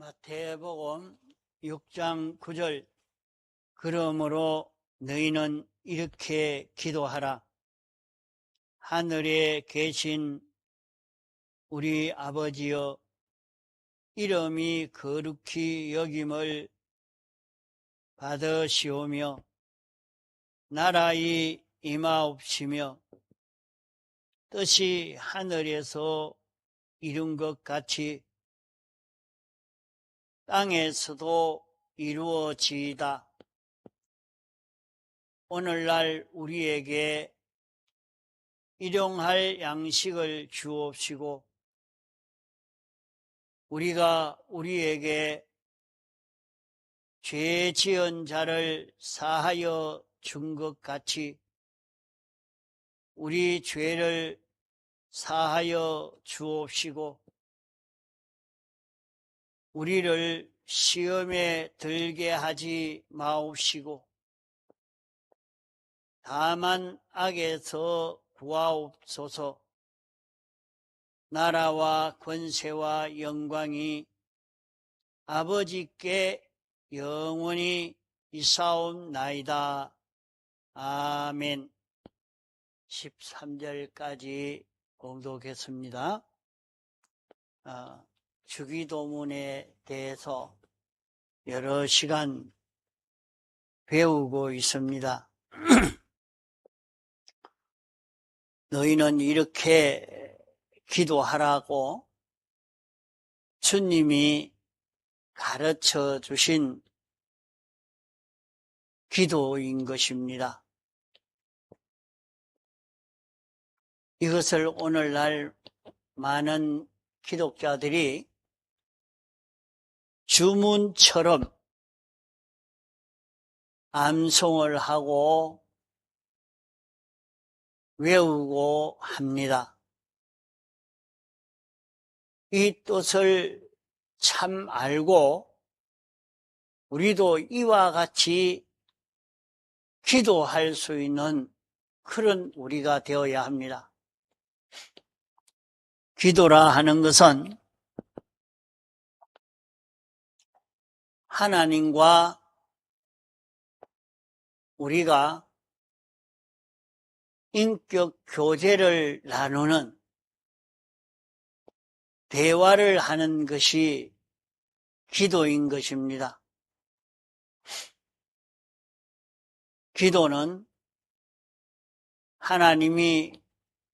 마태복음 6장 9절 그러므로 너희는 이렇게 기도하라. 하늘에 계신 우리 아버지여, 이름이 거룩히 여김을 받으시오며 나라의 임하옵시며 뜻이 하늘에서 이룬 것 같이 땅에서도 이루어지이다. 오늘날 우리에게 일용할 양식을 주옵시고 우리가 우리에게 죄 지은 자를 사하여 준 것 같이 우리 죄를 사하여 주옵시고 우리를 시험에 들게 하지 마옵시고 다만 악에서 구하옵소서. 나라와 권세와 영광이 아버지께 영원히 있사옵나이다. 아멘. 13절까지 공독했습니다. 주기도문에 대해서 여러 시간 배우고 있습니다. 너희는 이렇게 기도하라고 주님이 가르쳐 주신 기도인 것입니다. 이것을 오늘날 많은 기독자들이 주문처럼 암송을 하고 외우고 합니다. 이 뜻을 참 알고 우리도 이와 같이 기도할 수 있는 그런 우리가 되어야 합니다. 기도라 하는 것은 하나님과 우리가 인격 교제를 나누는 대화를 하는 것이 기도인 것입니다. 기도는 하나님이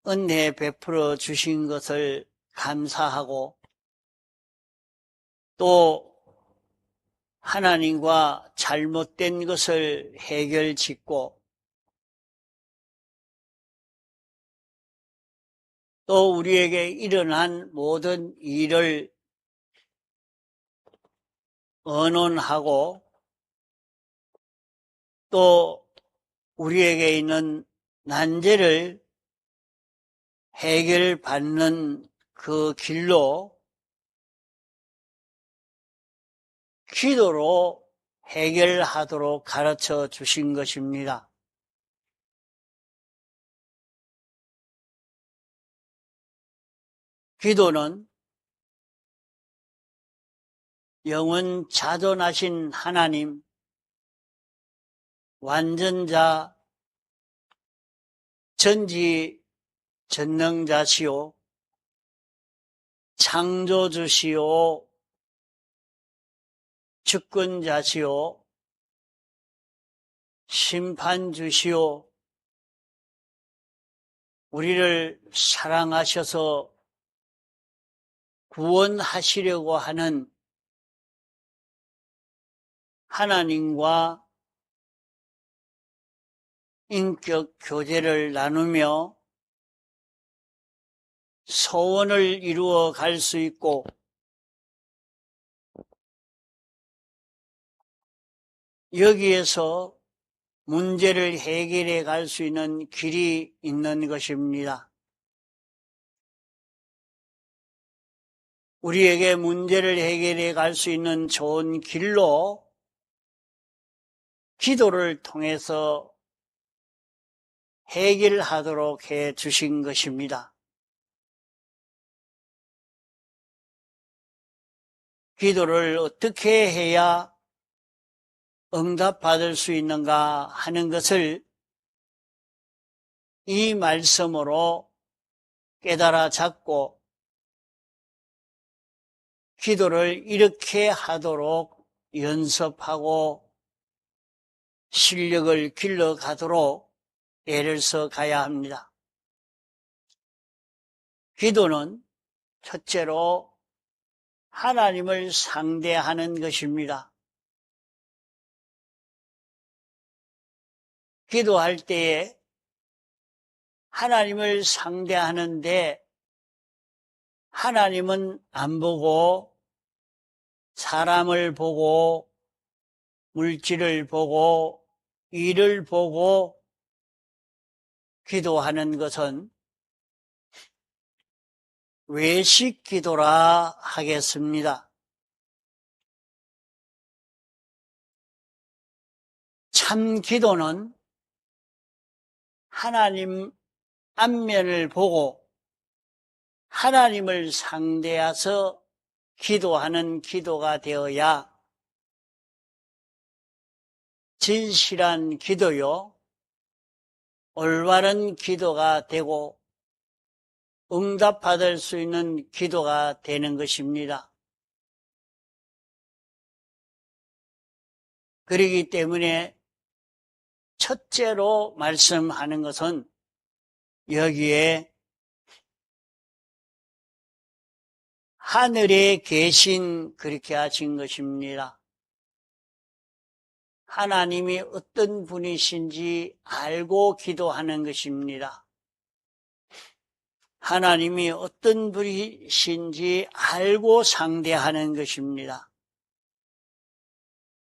은혜 베풀어 주신 것을 감사하고 또 하나님과 잘못된 것을 해결짓고 또 우리에게 일어난 모든 일을 언론하고 또 우리에게 있는 난제를 해결받는 그 길로 기도로 해결하도록 가르쳐 주신 것입니다. 기도는 영원 자존하신 하나님, 완전자, 전지전능자시오, 창조주시오, 주권자시오, 심판주시오, 우리를 사랑하셔서 구원하시려고 하는 하나님과 인격 교제를 나누며 소원을 이루어 갈 수 있고 여기에서 문제를 해결해 갈 수 있는 길이 있는 것입니다. 우리에게 문제를 해결해 갈 수 있는 좋은 길로 기도를 통해서 해결하도록 해 주신 것입니다. 기도를 어떻게 해야 응답받을 수 있는가 하는 것을 이 말씀으로 깨달아 잡고 기도를 이렇게 하도록 연습하고 실력을 길러가도록 애를 써 가야 합니다. 기도는 첫째로 하나님을 상대하는 것입니다. 기도할 때에 하나님을 상대하는데 하나님은 안 보고 사람을 보고 물질을 보고 일을 보고 기도하는 것은 외식 기도라 하겠습니다. 참 기도는 하나님 안면을 보고 하나님을 상대해서 기도하는 기도가 되어야 진실한 기도요, 올바른 기도가 되고 응답받을 수 있는 기도가 되는 것입니다. 그렇기 때문에 첫째로 말씀하는 것은 여기에 하늘에 계신 그렇게 하신 것입니다. 하나님이 어떤 분이신지 알고 기도하는 것입니다. 하나님이 어떤 분이신지 알고 상대하는 것입니다.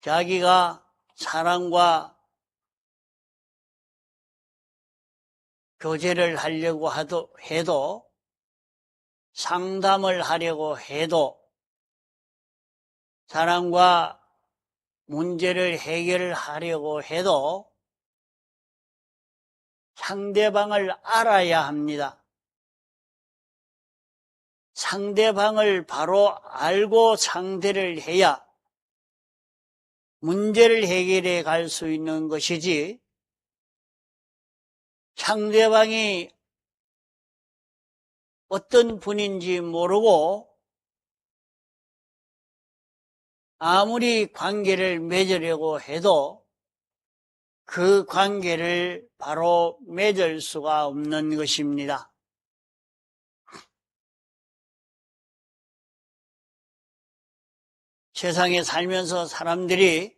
자기가 사람과 교제를 하려고 해도 상담을 하려고 해도 사람과 문제를 해결하려고 해도 상대방을 알아야 합니다. 상대방을 바로 알고 상대를 해야 문제를 해결해 갈 수 있는 것이지, 상대방이 어떤 분인지 모르고 아무리 관계를 맺으려고 해도 그 관계를 바로 맺을 수가 없는 것입니다. 세상에 살면서 사람들이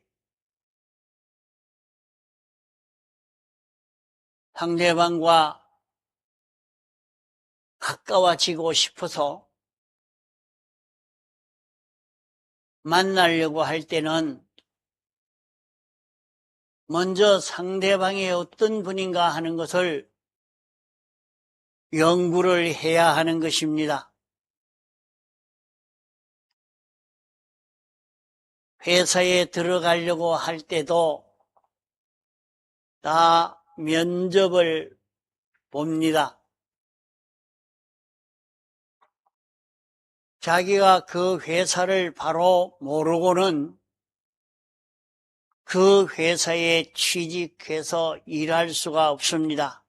상대방과 가까워지고 싶어서 만나려고 할 때는 먼저 상대방이 어떤 분인가 하는 것을 연구를 해야 하는 것입니다. 회사에 들어가려고 할 때도 다 면접을 봅니다. 자기가 그 회사를 바로 모르고는 그 회사에 취직해서 일할 수가 없습니다.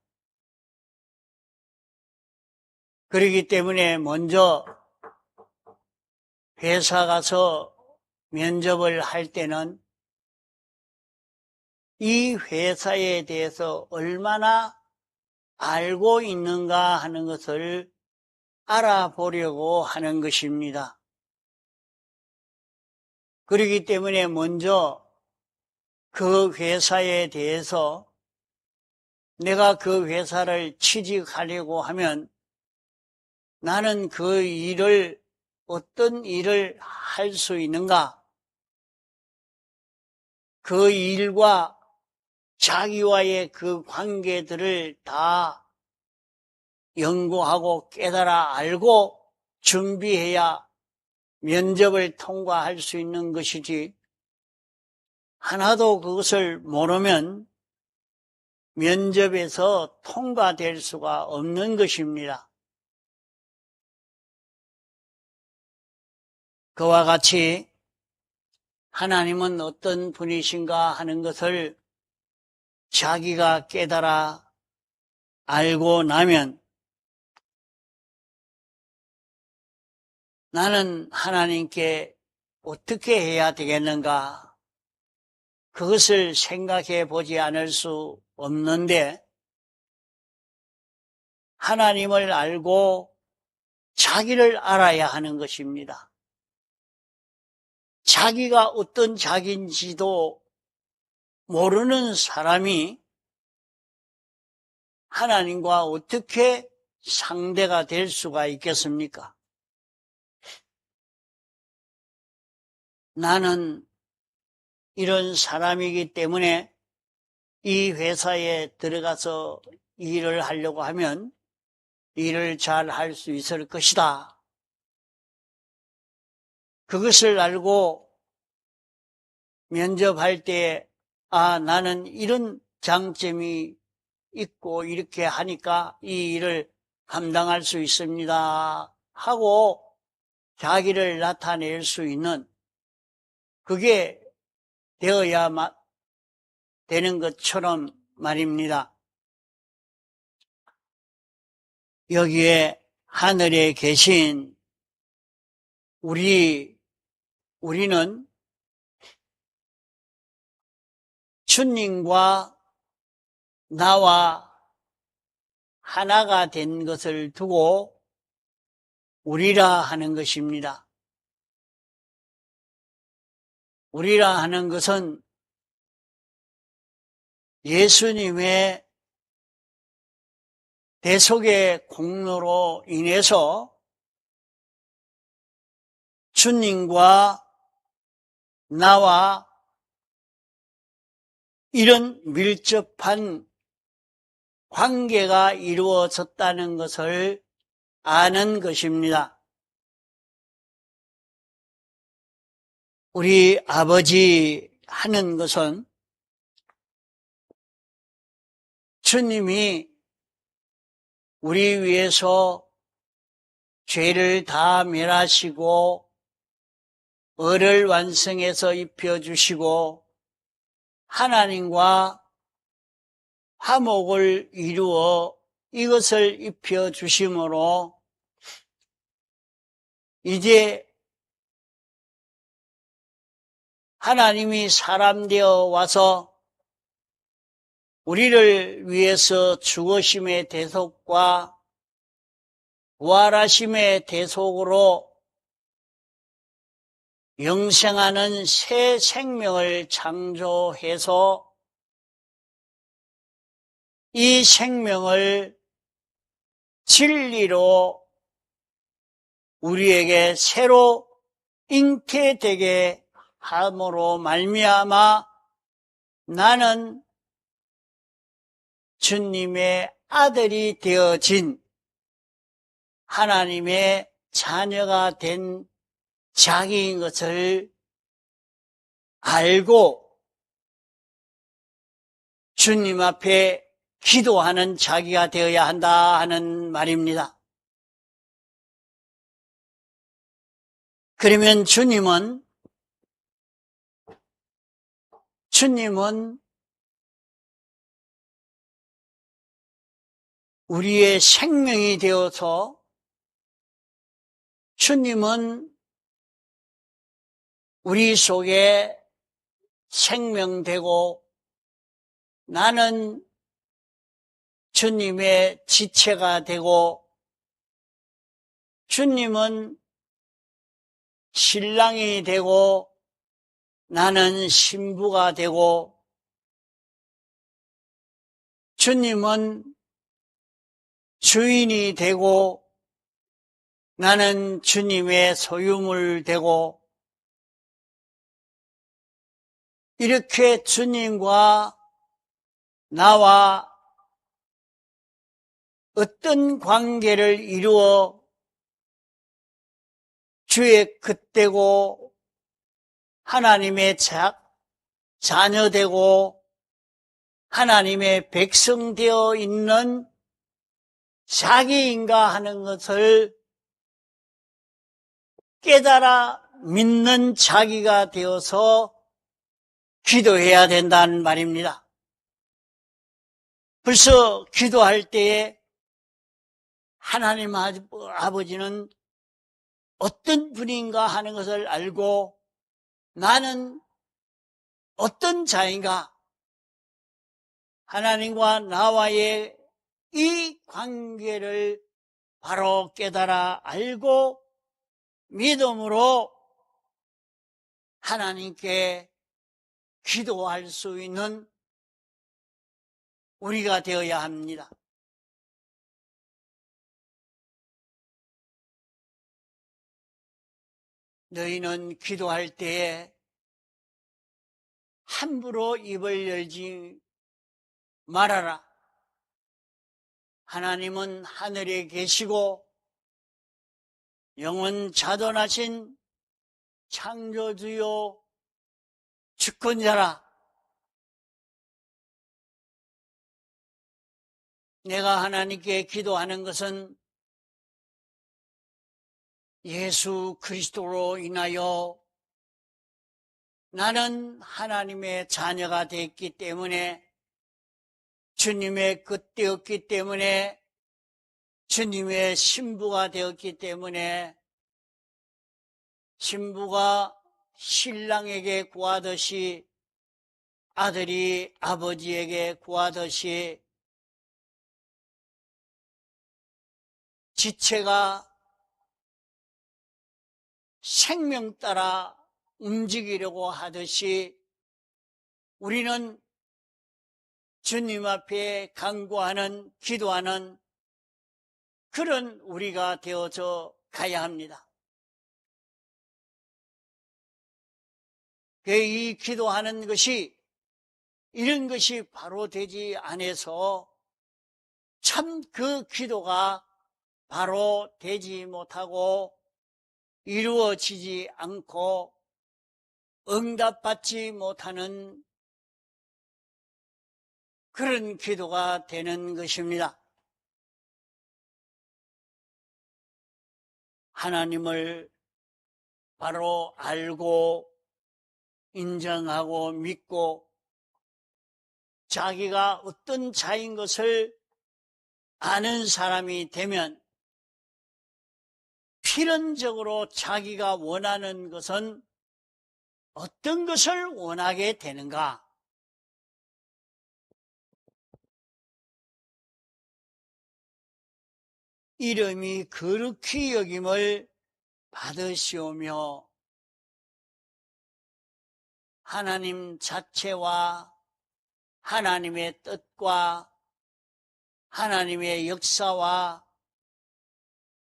그렇기 때문에 먼저 회사 가서 면접을 할 때는 이 회사에 대해서 얼마나 알고 있는가 하는 것을 알아보려고 하는 것입니다. 그렇기 때문에 먼저 그 회사에 대해서 내가 그 회사를 취직하려고 하면 나는 그 일을, 어떤 일을 할 수 있는가? 그 일과 자기와의 그 관계들을 다 연구하고 깨달아 알고 준비해야 면접을 통과할 수 있는 것이지, 하나도 그것을 모르면 면접에서 통과될 수가 없는 것입니다. 그와 같이 하나님은 어떤 분이신가 하는 것을 자기가 깨달아 알고 나면 나는 하나님께 어떻게 해야 되겠는가? 그것을 생각해 보지 않을 수 없는데 하나님을 알고 자기를 알아야 하는 것입니다. 자기가 어떤 자기인지도 모르는 사람이 하나님과 어떻게 상대가 될 수가 있겠습니까? 나는 이런 사람이기 때문에 이 회사에 들어가서 일을 하려고 하면 일을 잘 할 수 있을 것이다. 그것을 알고 면접할 때, 나는 이런 장점이 있고 이렇게 하니까 이 일을 감당할 수 있습니다. 하고 자기를 나타낼 수 있는 그게 되어야 되는 것처럼 말입니다. 여기에 하늘에 계신 우리는 주님과 나와 하나가 된 것을 두고 우리라 하는 것입니다. 우리라 하는 것은 예수님의 대속의 공로로 인해서 주님과 나와 이런 밀접한 관계가 이루어졌다는 것을 아는 것입니다. 우리 아버지 하는 것은 주님이 우리 위해서 죄를 다 멸하시고 의를 완성해서 입혀주시고 하나님과 화목을 이루어 이것을 입혀주심으로 이제 하나님이 사람 되어 와서 우리를 위해서 죽으심의 대속과 부활하심의 대속으로 영생하는 새 생명을 창조해서 이 생명을 진리로 우리에게 새로 잉태되게 함으로 말미암아 나는 주님의 아들이 되어진 하나님의 자녀가 된 자기인 것을 알고 주님 앞에 기도하는 자기가 되어야 한다 하는 말입니다. 그러면 주님은 우리의 생명이 되어서 주님은 우리 속에 생명되고 나는 주님의 지체가 되고 주님은 신랑이 되고 나는 신부가 되고 주님은 주인이 되고 나는 주님의 소유물 되고 이렇게 주님과 나와 어떤 관계를 이루어 주의 겉되고 하나님의 자녀되고 하나님의 백성 되어 있는 자기인가 하는 것을 깨달아 믿는 자기가 되어서 기도해야 된다는 말입니다. 벌써 기도할 때에 하나님 아버지는 어떤 분인가 하는 것을 알고 나는 어떤 자인가, 하나님과 나와의 이 관계를 바로 깨달아 알고 믿음으로 하나님께 기도할 수 있는 우리가 되어야 합니다. 너희는 기도할 때에 함부로 입을 열지 말아라. 하나님은 하늘에 계시고 영원 자존하신 창조주요 주권자라. 내가 하나님께 기도하는 것은 예수 그리스도로 인하여 나는 하나님의 자녀가 됐기 때문에, 주님의 끝되었기 때문에, 주님의 신부가 되었기 때문에, 신부가 신랑에게 구하듯이 아들이 아버지에게 구하듯이 지체가 생명 따라 움직이려고 하듯이 우리는 주님 앞에 간구하는, 기도하는 그런 우리가 되어져 가야 합니다. 이 기도하는 것이, 이런 것이 바로 되지 않아서 참 그 기도가 바로 되지 못하고 이루어지지 않고 응답받지 못하는 그런 기도가 되는 것입니다. 하나님을 바로 알고 인정하고 믿고 자기가 어떤 자인 것을 아는 사람이 되면 필연적으로 자기가 원하는 것은 어떤 것을 원하게 되는가? 이름이 거룩히 여김을 받으시오며 하나님 자체와 하나님의 뜻과 하나님의 역사와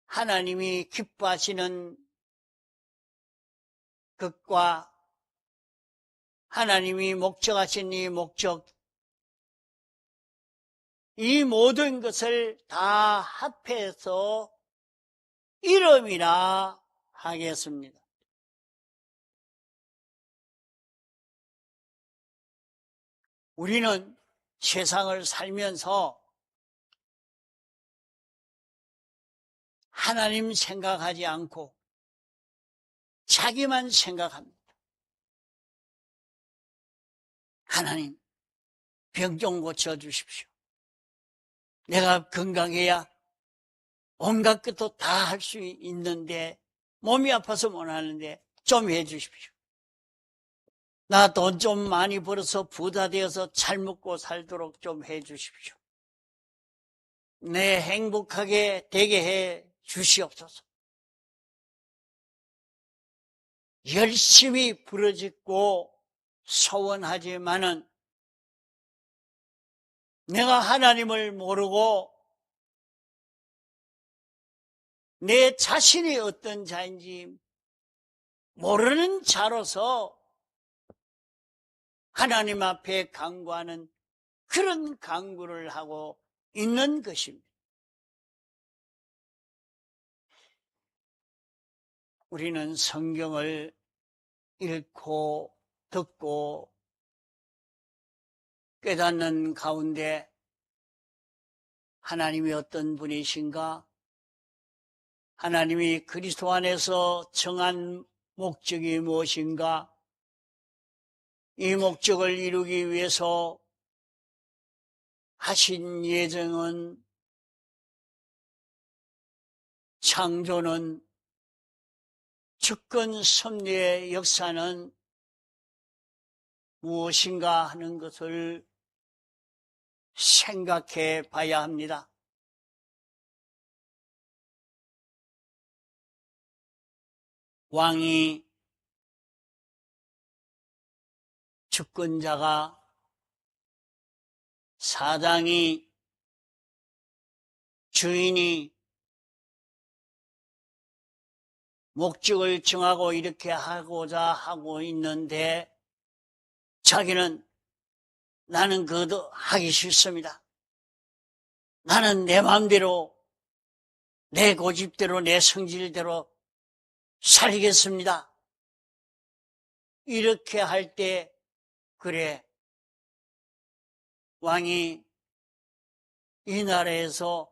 하나님이 기뻐하시는 것과 하나님이 목적하신 이 목적, 이 모든 것을 다 합해서 이름이라 하겠습니다. 우리는 세상을 살면서 하나님 생각하지 않고 자기만 생각합니다. 하나님, 병 좀 고쳐주십시오. 내가 건강해야 온갖 것도 다 할 수 있는데 몸이 아파서 못하는데 좀 해주십시오. 나 돈 좀 많이 벌어서 부자 되어서 잘 먹고 살도록 좀 해주십시오. 내 행복하게 되게 해 주시옵소서. 열심히 부르짖고 소원하지만은 내가 하나님을 모르고 내 자신이 어떤 자인지 모르는 자로서 하나님 앞에 간구하는 그런 간구를 하고 있는 것입니다. 우리는 성경을 읽고 듣고 깨닫는 가운데 하나님이 어떤 분이신가? 하나님이 그리스도 안에서 정한 목적이 무엇인가? 이 목적을 이루기 위해서 하신 예정은, 창조는, 주권 섭리의 역사는 무엇인가 하는 것을 생각해 봐야 합니다. 왕이, 주권자가, 사장이, 주인이 목적을 정하고 이렇게 하고자 하고 있는데 자기는 나는 그것도 하기 싫습니다. 나는 내 마음대로, 내 고집대로, 내 성질대로 살겠습니다. 이렇게 할 때, 그래, 왕이 이 나라에서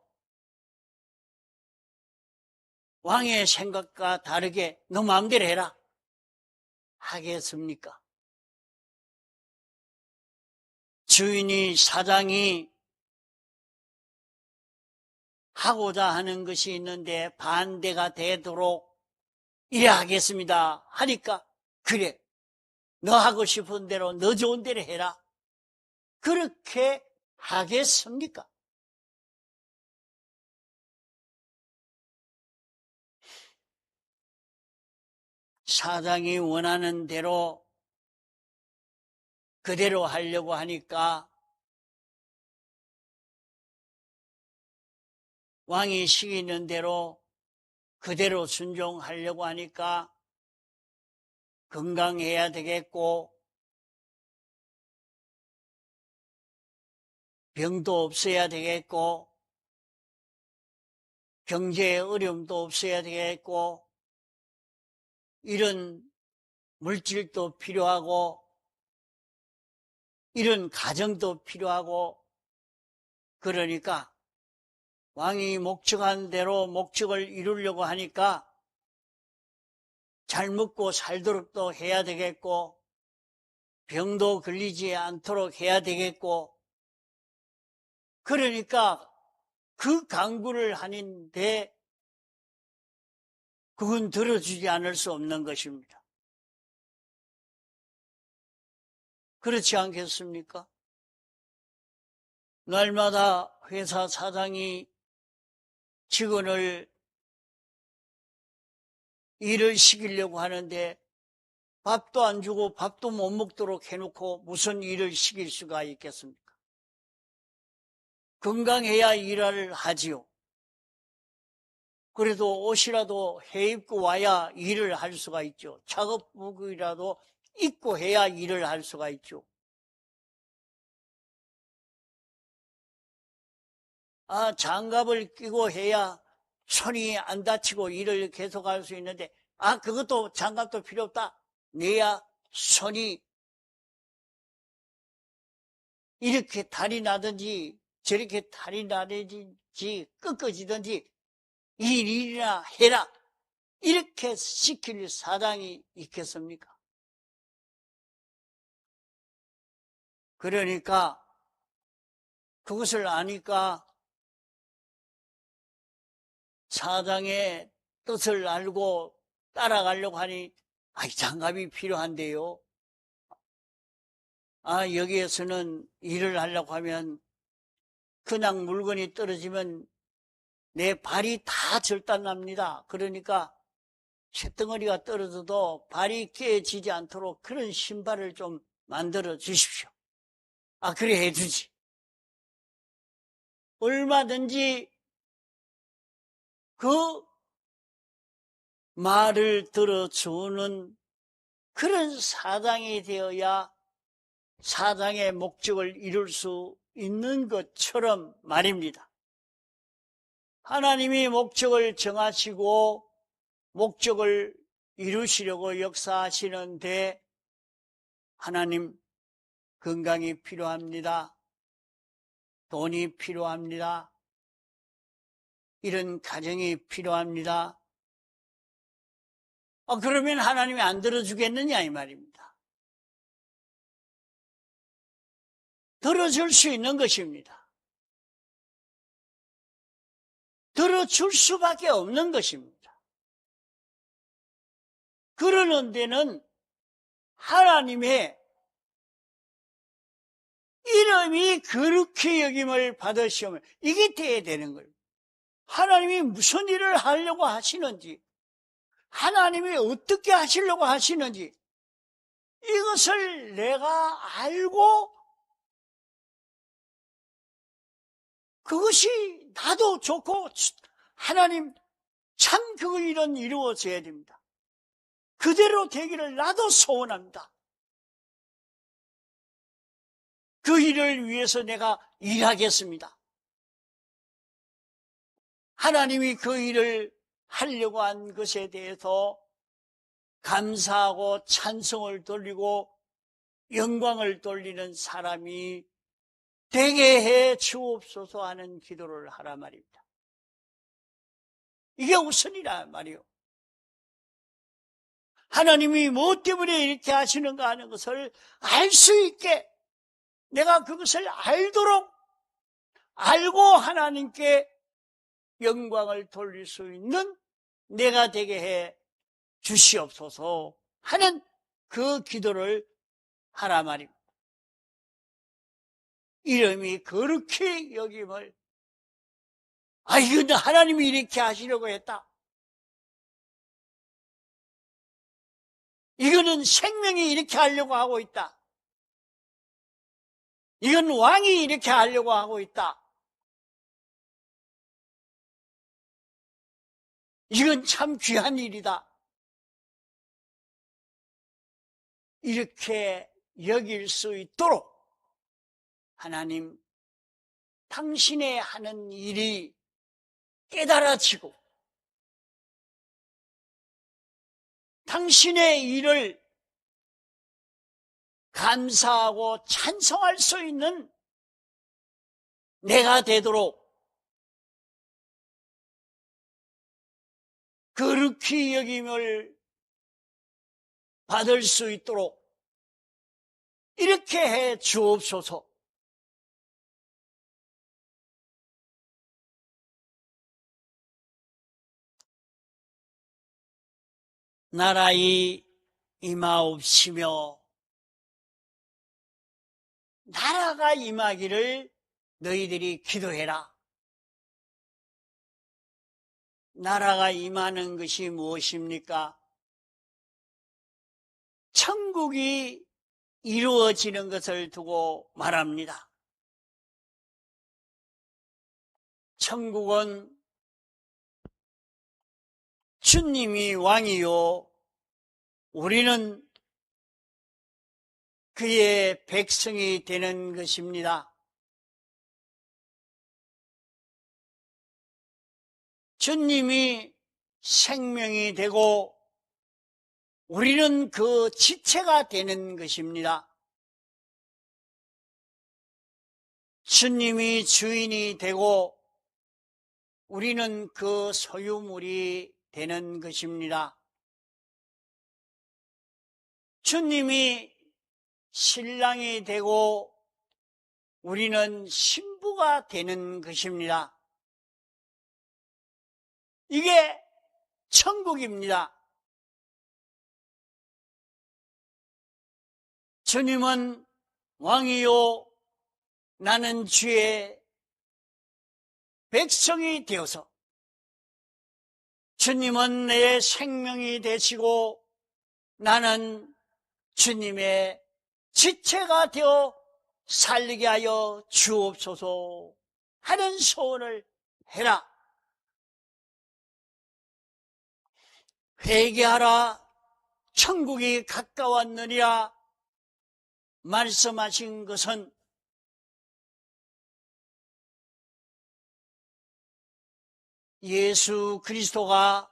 왕의 생각과 다르게 너 마음대로 해라 하겠습니까? 주인이, 사장이 하고자 하는 것이 있는데 반대가 되도록 이래 하겠습니다 하니까, 그래, 너 하고 싶은 대로, 너 좋은 대로 해라, 그렇게 하겠습니까? 사장이 원하는 대로 그대로 하려고 하니까, 왕이 시키는 대로 그대로 순종하려고 하니까 건강해야 되겠고 병도 없어야 되겠고 경제의 어려움도 없어야 되겠고 이런 물질도 필요하고 이런 가정도 필요하고, 그러니까 왕이 목적한 대로 목적을 이루려고 하니까 잘 먹고 살도록 또 해야 되겠고 병도 걸리지 않도록 해야 되겠고, 그러니까 그 강구를 하는데 그건 들어주지 않을 수 없는 것입니다. 그렇지 않겠습니까? 날마다 회사 사장이 직원을 일을 시키려고 하는데 밥도 안 주고 밥도 못 먹도록 해놓고 무슨 일을 시킬 수가 있겠습니까? 건강해야 일을 하지요. 그래도 옷이라도 해 입고 와야 일을 할 수가 있죠. 작업복이라도 입고 해야 일을 할 수가 있죠. 장갑을 끼고 해야 손이 안 다치고 일을 계속할 수 있는데, 그것도 장갑도 필요 없다. 내야 손이 이렇게 탈이 나든지 저렇게 탈이 나든지 꺾어지든지 일이나 해라, 이렇게 시킬 사장이 있겠습니까? 그러니까 그것을 아니까 사장의 뜻을 알고 따라가려고 하니 장갑이 필요한데요. 여기에서는 일을 하려고 하면 그냥 물건이 떨어지면 내 발이 다 절단납니다. 그러니까 쇳덩어리가 떨어져도 발이 깨지지 않도록 그런 신발을 좀 만들어 주십시오. 그래 해주지. 얼마든지 그 말을 들어주는 그런 사장이 되어야 사장의 목적을 이룰 수 있는 것처럼 말입니다. 하나님이 목적을 정하시고 목적을 이루시려고 역사하시는데 하나님, 건강이 필요합니다. 돈이 필요합니다. 이런 가정이 필요합니다. 그러면 하나님이 안 들어주겠느냐 이 말입니다. 들어줄 수 있는 것입니다. 들어줄 수밖에 없는 것입니다. 그러는 데는 하나님의 이름이 거룩히 여김을 받으시면 이게 돼야 되는 거예요. 하나님이 무슨 일을 하려고 하시는지, 하나님이 어떻게 하시려고 하시는지 이것을 내가 알고 그것이 나도 좋고 하나님 참 그 일은 이루어져야 됩니다. 그대로 되기를 나도 소원합니다. 그 일을 위해서 내가 일하겠습니다. 하나님이 그 일을 하려고 한 것에 대해서 감사하고 찬송을 돌리고 영광을 돌리는 사람이 되게 해 주옵소서 하는 기도를 하라 말입니다. 이게 우선이라 말이요. 하나님이 무엇 때문에 이렇게 하시는가 하는 것을 알 수 있게 내가 그것을 알도록 알고 하나님께 영광을 돌릴 수 있는 내가 되게 해 주시옵소서 하는 그 기도를 하라 말입니다. 이름이 거룩히 여김을 이건 하나님이 이렇게 하시려고 했다. 이거는 생명이 이렇게 하려고 하고 있다. 이건 왕이 이렇게 하려고 하고 있다. 이건 참 귀한 일이다. 이렇게 여길 수 있도록 하나님, 당신의 하는 일이 깨달아지고 당신의 일을 감사하고 찬송할 수 있는 내가 되도록 거룩히 여김을 받을 수 있도록 이렇게 해 주옵소서. 나라의 임하옵시며 나라가 임하기를 너희들이 기도해라. 나라가 임하는 것이 무엇입니까? 천국이 이루어지는 것을 두고 말합니다. 천국은 주님이 왕이요 우리는 그의 백성이 되는 것입니다. 주님이 생명이 되고 우리는 그 지체가 되는 것입니다. 주님이 주인이 되고 우리는 그 소유물이 되는 것입니다. 주님이 신랑이 되고 우리는 신부가 되는 것입니다. 이게 천국입니다. 주님은 왕이요 나는 주의 백성이 되어서 주님은 내 생명이 되시고 나는 주님의 지체가 되어 살게 하여 주옵소서 하는 소원을 해라. 회개하라 천국이 가까웠느니라 말씀하신 것은 예수 그리스도가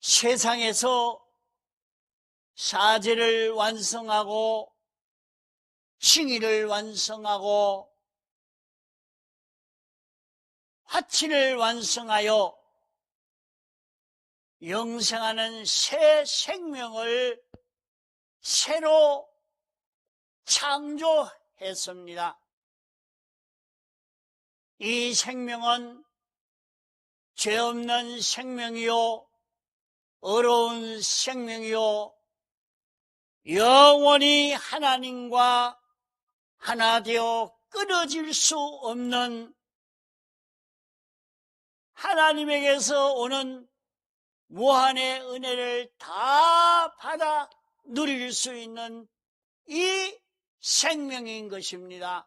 세상에서 사제를 완성하고 칭의를 완성하고 화친을 완성하여 영생하는 새 생명을 새로 창조했습니다. 이 생명은 죄 없는 생명이요, 어려운 생명이요, 영원히 하나님과 하나 되어 끊어질 수 없는 하나님에게서 오는 무한의 은혜를 다 받아 누릴 수 있는 이 생명인 것입니다.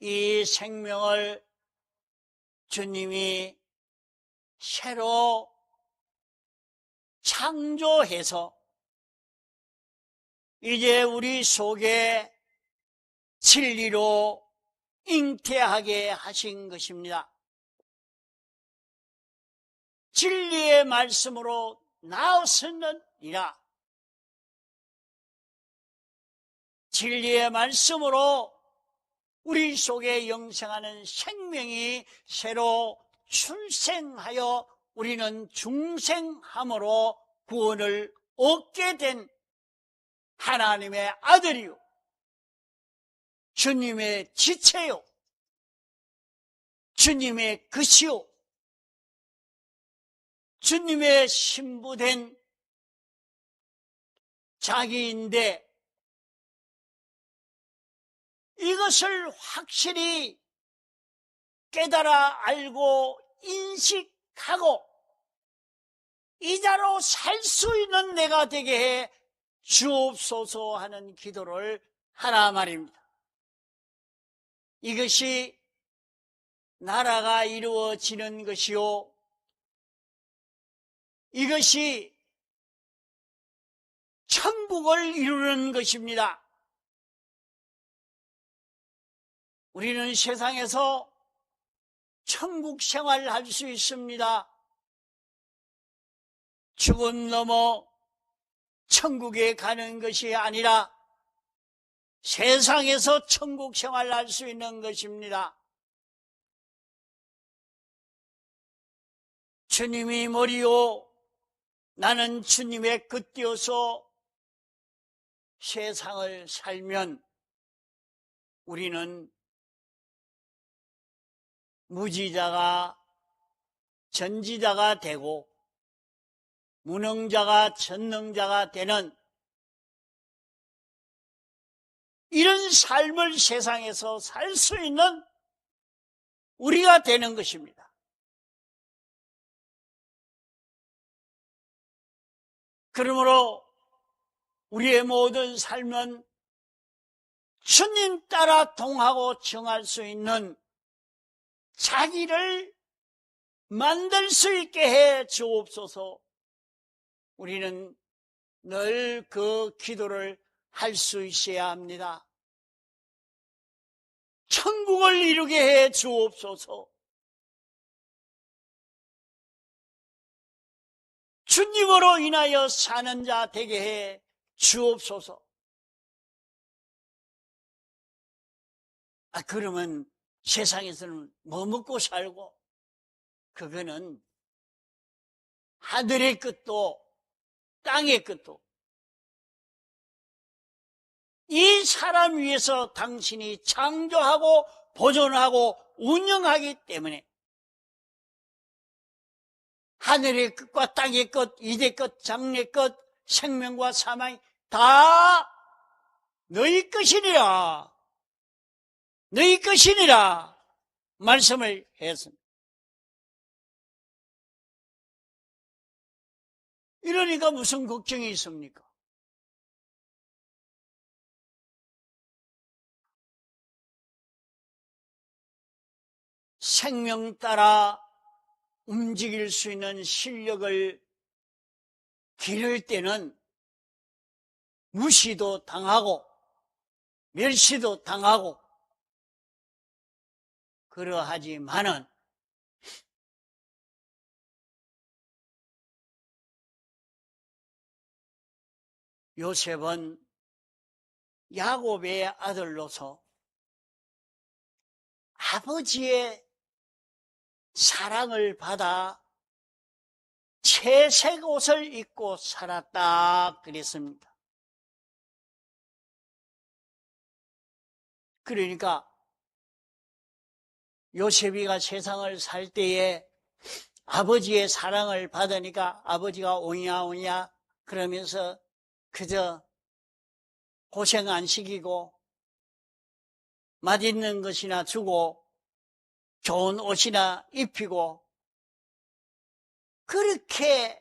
이 생명을 주님이 새로 창조해서 이제 우리 속에 진리로 잉태하게 하신 것입니다. 진리의 말씀으로 나왔었느니라. 진리의 말씀으로 우리 속에 영생하는 생명이 새로 출생하여 우리는 중생함으로 구원을 얻게 된 하나님의 아들이요, 주님의 지체요, 주님의 것이요, 주님의 신부된 자기인데, 이것을 확실히 깨달아 알고 인식하고 이자로 살 수 있는 내가 되게 해 주옵소서 하는 기도를 하라 말입니다. 이것이 나라가 이루어지는 것이요, 이것이 천국을 이루는 것입니다. 우리는 세상에서 천국 생활을 할 수 있습니다. 죽음 넘어 천국에 가는 것이 아니라 세상에서 천국 생활을 할 수 있는 것입니다. 주님이 머리요, 나는 주님의 끝되어서 세상을 살면 우리는 무지자가 전지자가 되고 무능자가 전능자가 되는 이런 삶을 세상에서 살 수 있는 우리가 되는 것입니다. 그러므로 우리의 모든 삶은 주님 따라 동하고 정할 수 있는 자기를 만들 수 있게 해 주옵소서. 우리는 늘 그 기도를 할 수 있어야 합니다. 천국을 이루게 해 주옵소서. 주님으로 인하여 사는 자 되게 해 주옵소서. 그러면 세상에서는 뭐 먹고 살고, 그거는 하늘의 끝도 땅의 끝도 이 사람 위해서 당신이 창조하고 보존하고 운영하기 때문에 하늘의 끝과 땅의 끝, 이대 끝, 장래 끝, 생명과 사망이 다 너희 것이니라, 너희 것이니라 말씀을 했습니다. 이러니까 무슨 걱정이 있습니까? 생명 따라 움직일 수 있는 실력을 기를 때는 무시도 당하고 멸시도 당하고 그러하지만은 요셉은 야곱의 아들로서 아버지의 사랑을 받아 채색 옷을 입고 살았다 그랬습니다. 그러니까 요셉이가 세상을 살 때에 아버지의 사랑을 받으니까 아버지가 오냐 오냐 그러면서 그저 고생 안 시키고 맛있는 것이나 주고 좋은 옷이나 입히고 그렇게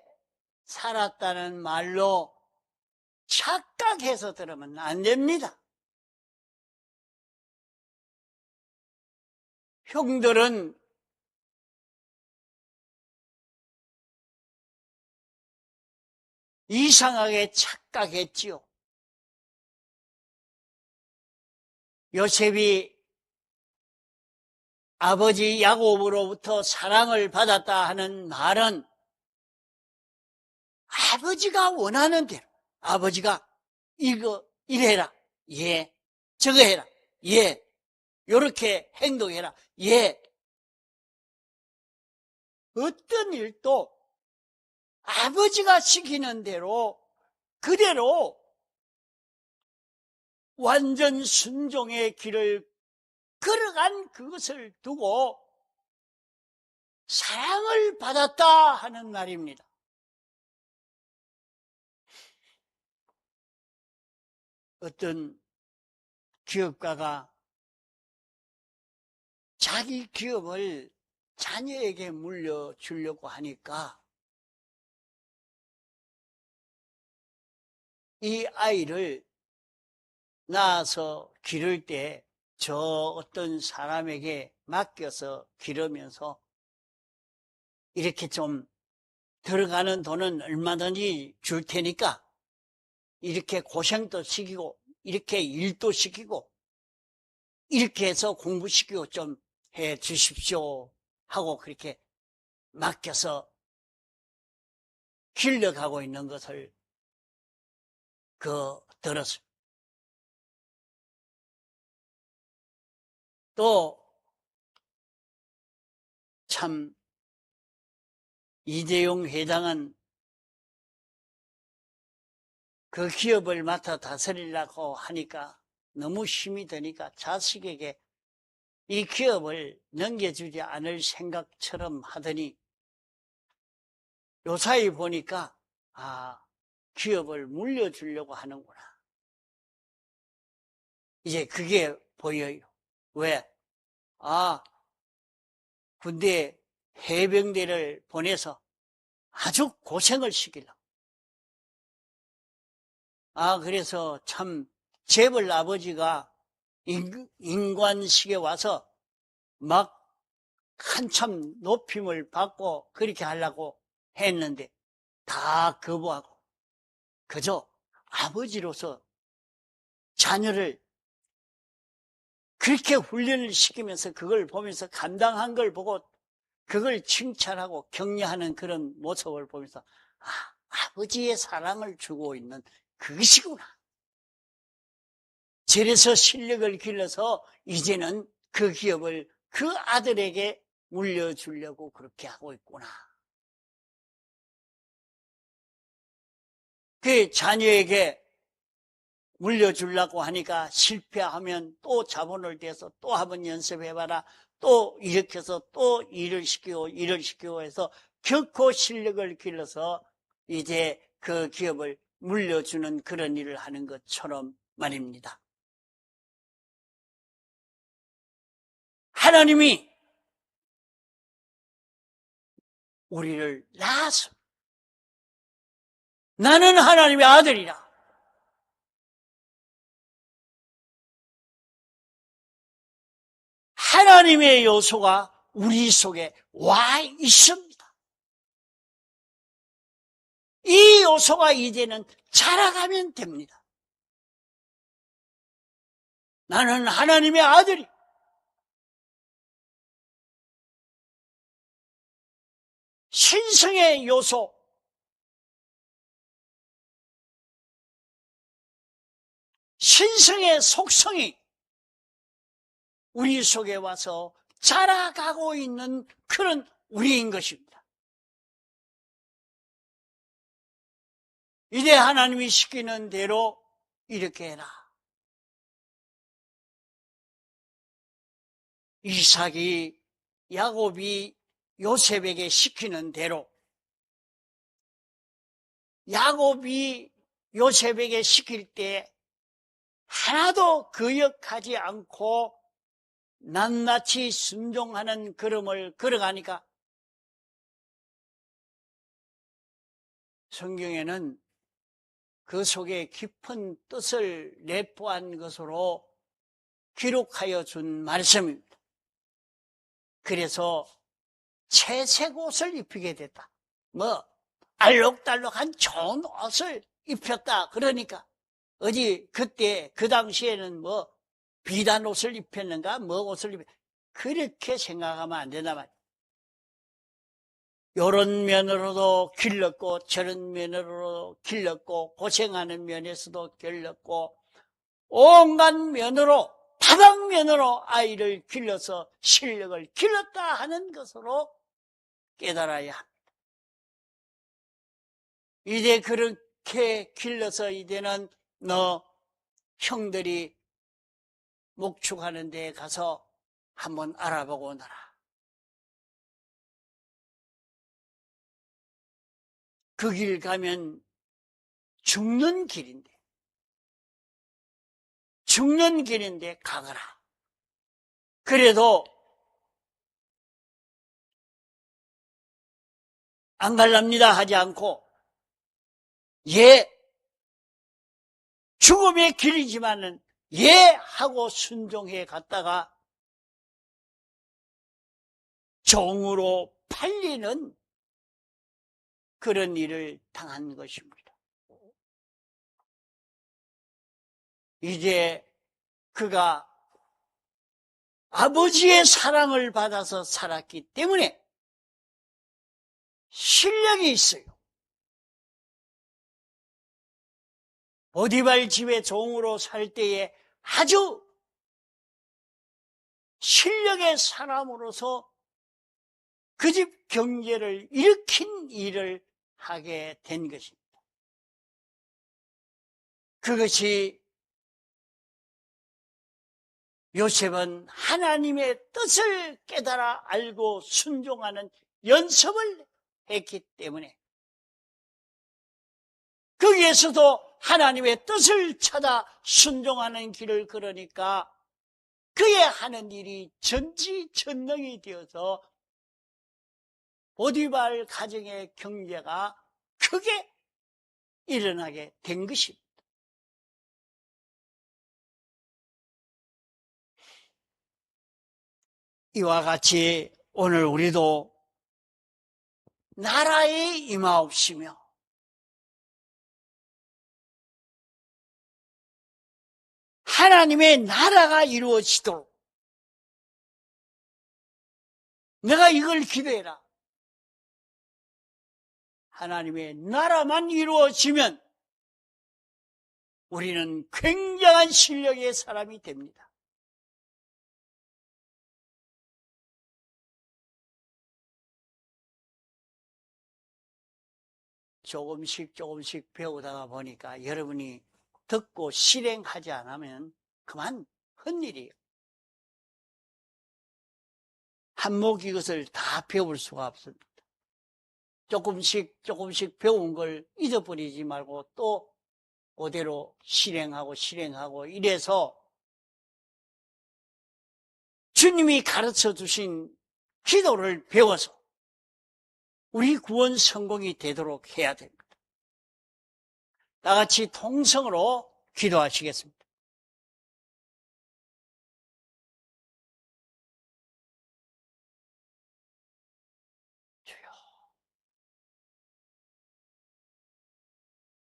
살았다는 말로 착각해서 들으면 안 됩니다. 형들은 이상하게 착각했지요. 요셉이 아버지 야곱으로부터 사랑을 받았다 하는 말은 아버지가 원하는 대로, 아버지가 이거 이래라, 예. 저거 해라, 예. 요렇게 행동해라, 예. 어떤 일도 아버지가 시키는 대로 그대로 완전 순종의 길을 걸어간 그것을 두고 사랑을 받았다 하는 말입니다. 어떤 기업가가 자기 기업을 자녀에게 물려주려고 하니까 이 아이를 낳아서 기를 때 저 어떤 사람에게 맡겨서 기르면서 이렇게 좀 들어가는 돈은 얼마든지 줄 테니까 이렇게 고생도 시키고 이렇게 일도 시키고 이렇게 해서 공부시키고 좀 해 주십시오 하고 그렇게 맡겨서 길러가고 있는 것을 들었어요. 또 참 이재용 회장은 그 기업을 맡아 다스리려고 하니까 너무 힘이 드니까 자식에게 이 기업을 넘겨주지 않을 생각처럼 하더니 요사이 보니까 기업을 물려주려고 하는구나. 이제 그게 보여요. 왜? 군대에 해병대를 보내서 아주 고생을 시키려고. 그래서 참 재벌 아버지가 인관식에 와서 막 한참 높임을 받고 그렇게 하려고 했는데 다 거부하고 그저 아버지로서 자녀를 그렇게 훈련을 시키면서 그걸 보면서 감당한 걸 보고 그걸 칭찬하고 격려하는 그런 모습을 보면서 아버지의 사랑을 주고 있는 그것이구나. 저래서 실력을 길러서 이제는 그 기업을 그 아들에게 물려주려고 그렇게 하고 있구나. 그 자녀에게 물려주려고 하니까 실패하면 또 자본을 대서 또 한번 연습해봐라. 또 이렇게 해서 또 일을 시키고 해서 결코 실력을 길러서 이제 그 기업을 물려주는 그런 일을 하는 것처럼 말입니다. 하나님이 우리를 낳아서 나는 하나님의 아들이라. 하나님의 요소가 우리 속에 와 있습니다. 이 요소가 이제는 자라가면 됩니다. 나는 하나님의 아들이. 신성의 요소, 신성의 속성이 우리 속에 와서 자라가고 있는 그런 우리인 것입니다. 이제 하나님이 시키는 대로 이렇게 해라. 이삭이 야곱이 요셉에게 시키는 대로, 야곱이 요셉에게 시킬 때 하나도 거역하지 않고 낱낱이 순종하는 걸음을 걸어가니까 성경에는 그 속에 깊은 뜻을 내포한 것으로 기록하여 준 말씀입니다. 그래서 채색 옷을 입히게 됐다. 알록달록한 좋은 옷을 입혔다. 그러니까 어디 그때 그 당시에는 비단 옷을 입혔는가 옷을 그렇게 생각하면 안 된단 말이야. 요런 면으로도 길렀고 저런 면으로도 길렀고 고생하는 면에서도 길렀고 온갖 면으로 다방면으로 아이를 길러서 실력을 길렀다 하는 것으로 깨달아야 합니다. 이제 그렇게 길러서 이제는 너 형들이 목축하는 데에 가서 한번 알아보고 오너라. 그 길 가면 죽는 길인데 가거라. 그래도 안 갈랍니다 하지 않고 죽음의 길이지만은 하고 순종해 갔다가 종으로 팔리는 그런 일을 당한 것입니다. 이제 그가 아버지의 사랑을 받아서 살았기 때문에 실력이 있어요. 보디발 집의 종으로 살 때에 아주 실력의 사람으로서 그 집 경제를 일으킨 일을 하게 된 것입니다. 그것이 요셉은 하나님의 뜻을 깨달아 알고 순종하는 연습을 했기 때문에 거기에서도 하나님의 뜻을 찾아 순종하는 길을 걸으니까 그의 하는 일이 전지전능이 되어서 보디발 가정의 경제가 크게 일어나게 된 것입니다. 이와 같이 오늘 우리도 나라에 임하옵시며 하나님의 나라가 이루어지도록 내가 이걸 기도해라. 하나님의 나라만 이루어지면 우리는 굉장한 실력의 사람이 됩니다. 조금씩 배우다가 보니까 여러분이 듣고 실행하지 않으면 그만 헛일이에요. 한몫 이것을 다 배울 수가 없습니다. 조금씩 배운 걸 잊어버리지 말고 또 그대로 실행하고 이래서 주님이 가르쳐 주신 기도를 배워서 우리 구원 성공이 되도록 해야 됩니다. 다 같이 통성으로 기도하시겠습니다.